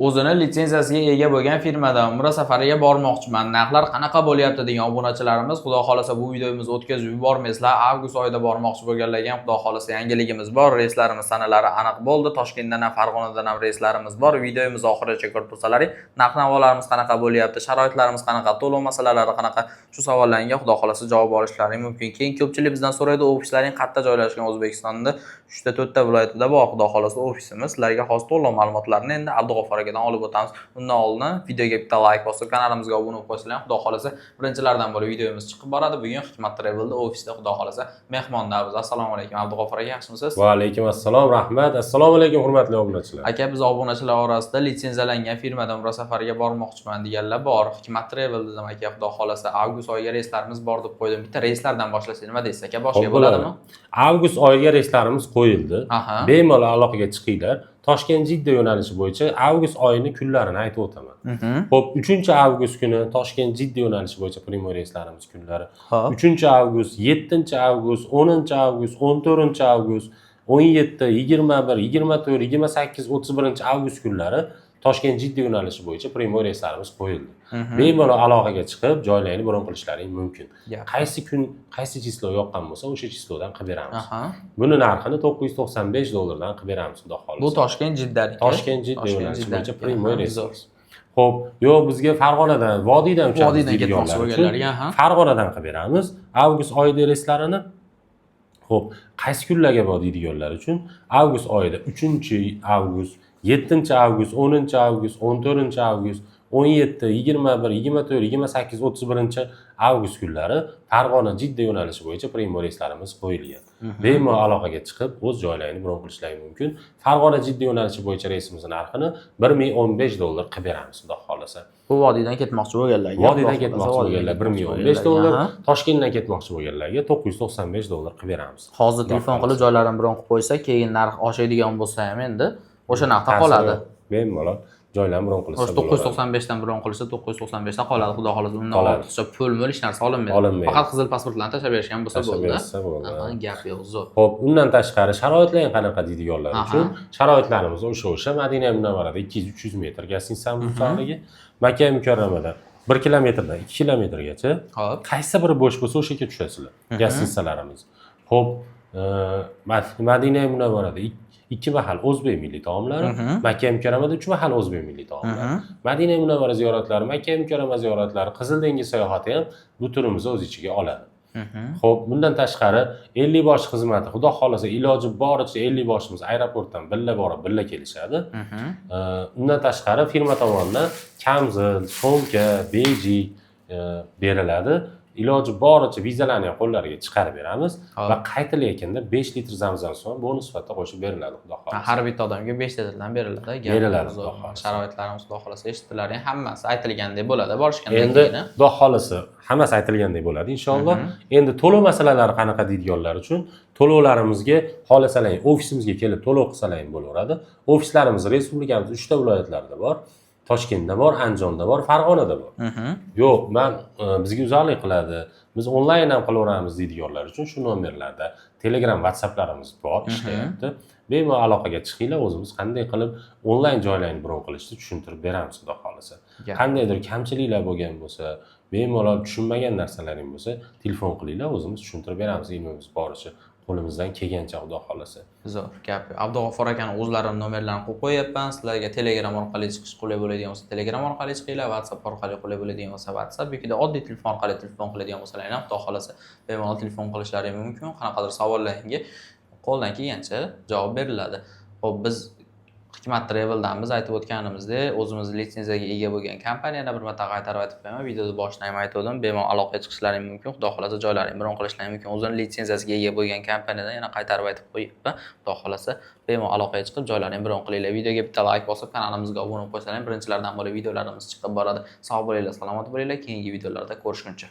o'zini litsenziyasiga ega bo'lgan firmadan Umra safariga bormoqchiman. Narxlar qanaqa bo'lyapti degan obunachilarimiz, xudo xolasa bu videomizni o'tkazib yubormaysizlar. Avgust oyida bormoqchi bo'lganlarga ham xudo xolasa yangiligimiz bor. Reyslarimiz sanalari aniq bo'ldi. Toshkentdan ham Farg'onadan ham reyslarimiz bor. Videomizni oxirigacha ko'rib tursalaring, narx-navolarimiz qanaqa bo'lyapti, sharoitlarimiz qanaqa, to'lov masalalari qanaqa, shu savollarga xudo xolasa javob olishlaring mumkin. Keyin ko'pchilik bizdan so'raydi, ofislaring qayerda joylashgan? O'zbekistonda 3 ta viloyatida bor xudo xolasa ofisimiz. Sizlarga xos to'lov ma'lumotlarini endi Abdug'ofur akadan olib o'tamiz. Undan oldin videoga bitta like bosib, kanalimizga obuna bo'lib qo'ysalar, xudo xolasa birinchilardan bo'lib videomiz chiqib boradi. Bugun Hikmat Travel'da ofisda xudo xolasa mehmondamiz. Assalomu alaykum Abdug'ofur aka, yaxshimisiz? Va alaykum assalom, rahmat. Assalomu alaykum hurmatli obunachilar. Aka, biz obunachilar orasida litsenziyalangan firmadan Umra safariga bormoqchiman deganlar bor. Hikmat Travel dedim aka, xudo xolasa avgust oyiga reyslarimiz bor deb qo'ydim. Bitta reyslardan boshlasak nima deysiz aka? Boshqa bo'ladimi? Avgust oyiga reyslarimiz qo'yildi. Bemalol aloqaga chiqinglar. Toshkent Jidda yo'nalishi bo'yicha avgust oyini kunlarini aytib o'taman. Xo'p, 3-avgust kuni Toshkent Jidda yo'nalishi bo'yicha primo reyslarimiz kunlari. 3-avgust, 7-avgust, 10-avgust, 14-avgust, 17, 21, 24, 28, 31-avgust kunlari Toshkent Jidda yo'nalishi bo'yicha primo reyslarimiz qo'yildi. Bemalol aloqaga chiqib, joylarni bron qilishlaring mumkin. Qaysi kun, qaysi chislo yoqqan bo'lsa, o'sha chislodan qilib beramiz. Buni narxini $995 dan qilib beramiz, xudo xolasa. Bu Toshkent Jiddaniki. Toshkent Jidda yo'nalishi bo'yicha primo reys. Xo'p, yo bizga Farg'onadan, Vodiydan uchamiz ketmoqchi bo'lganlarga, Farg'onadan qilib beramiz. Avgust oyi reyslarini. Xo'p, qaysi kunlarga bor deydiganlar uchun avgust oyida 3-avgust, 7-avgust, 10-avgust, 14-avgust, 17, 21, 24, 28, 31-avgust kunlari Farg'ona Jidda yo'nalishi bo'yicha primo reyslarimiz qo'yilgan. Bemalol aloqaga chiqib, o'z joylarini bron qilishlaring mumkin. Farg'ona Jidda yo'nalishi bo'yicha reysimiz narxini $1015 qilib beramiz, xudo xolasa. Bu Vodiydan ketmoqchi bo'lganlarga, Vodiydan ketmoqchi bo'lganlar $1015, Toshkentdan ketmoqchi bo'lganlarga $995 qilib beramiz. Hozir telefon qilib joylarini bron qilib qo'ysa, keyin narx oshadigan bo'lsa ham endi o'sha narxda qoladi. Bemalol joylarni bron qilsa bo'ladi. 995 dan bron qilsa 995 dan qoladi, xudo xolasa. Undan ortiqcha pul-mul hech narsa olinmaydi. Faqat qizil pasportlarni tashlab berishgan bo'lsa bo'ldi. Gap yo'q, zo'r. Xo'p, undan tashqari sharoitlar qanaqa deydiganlar uchun sharoitlarimiz o'sha Madina Munavvarada 200-300 metr gostinitsamiz uzoqligi, Makka Mukarramada 1 kilometrdan 2 kilometrgacha qaysi biri bo'sh bo'lsa o'sha yerga tushasizlar. Gostinitsalarimiz. Xo'p, Madina Munavvarada 2 mahal o'zbek milliy taomlari, Makka Mukarramada 3 mahal o'zbek milliy taomlari. Madina Munavvara ziyoratlari, Makka Mukarrama ziyoratlari, Qizil dengiz sayohati ham bu turimizni o'z ichiga oladi. Xo'p, bundan tashqari 50 bosh xizmati, xudo xolasa iloji boricha 50 boshimiz aeroportdan billa borib, billa kelishadi. Undan tashqari firma tomonidan kamzil, so'mka, bejik beriladi. Iloji boricha vizalarni ham qo'llariga chiqarib beramiz va qaytilayotganda 5 litr zamzam suvi bonus sifatida qo'shib beriladi, xudo xolasa. Har bitta odamga 5 litrdan beriladi. Beriladi, xudo xolasa. Sharoitlarimiz xudo xolasa eshitdilaring, hammasi aytilgandek bo'ladi. Borishgandan keyin endi xudo xolasa hammasi aytilgandek bo'ladi inshaalloh. Endi to'lov masalalari qanaqa deydiganlar uchun to'lovlarimizga xohlasalar ofisimizga kelib to'lov qilsalar bo'laveradi. Ofislarimiz respublikamiz 3 ta viloyatlarda bor. Toshkentda bor, Andijonda bor, Farg'onada bor. Yo'q, bizga uzoqlik qiladi. Biz onlayn ham qilaveramiz deydiganlar uchun shu nomerlarda Telegram, WhatsApplarimiz bor, ishlayapti. Bemalol aloqaga chiqinglar, o'zimiz qanday qilib onlayn joylarni bron qilishni tushuntirib beramiz, xudo xolasa. Qandaydir kamchiliklar bo'lgan bo'lsa, bemalol tushunmagan narsalaring bo'lsa, telefon qilinglar, o'zimiz tushuntirib beramiz, ilmimiz boricha. Qo'limizdan kelgancha, xudo xolasa. Zo'r gap. Abdug'ofur akaning o'zlarining nomerlarini qo'yib qo'yapman. Sizlarga Telegram orqali chiqish qulay bo'ladigan bo'lsa, Telegram orqali chiqinglar, WhatsApp orqali qulay bo'ladigan bo'lsa, WhatsApp yoki oddiy telefon orqali telefon qiladigan bo'lsalar ham, xudo xolasa, bemalol telefon qilishlaring mumkin. Qanaqadir savollaringga qo'ldan kelgancha javob beriladi. Xo'p, biz Hikmat Travel'dan biz aytib o'tganimizdek, o'zimiz litsenziyaga ega bo'lgan kompaniyani bir marta qaytarib aytib qo'yaman. Videoda boshida ham aytdim, bemalol aloqaga chiqishlaring mumkin, xudo xolasa joylaring bron qilishlaring mumkin. O'zini litsenziyasiga ega bo'lgan kompaniyadan yana qaytarib aytib qo'yibman. Xudo xolasa bemalol aloqaga chiqib joylaring bron qilinglar. Videoga bitta like bosib, kanalimizga obuna bo'lib qo'ysalaring, birinchilardan bo'lib videolarimiz chiqib boradi. Sog' bo'linglar, salomat bo'linglar. Keyingi videolarda ko'rishguncha.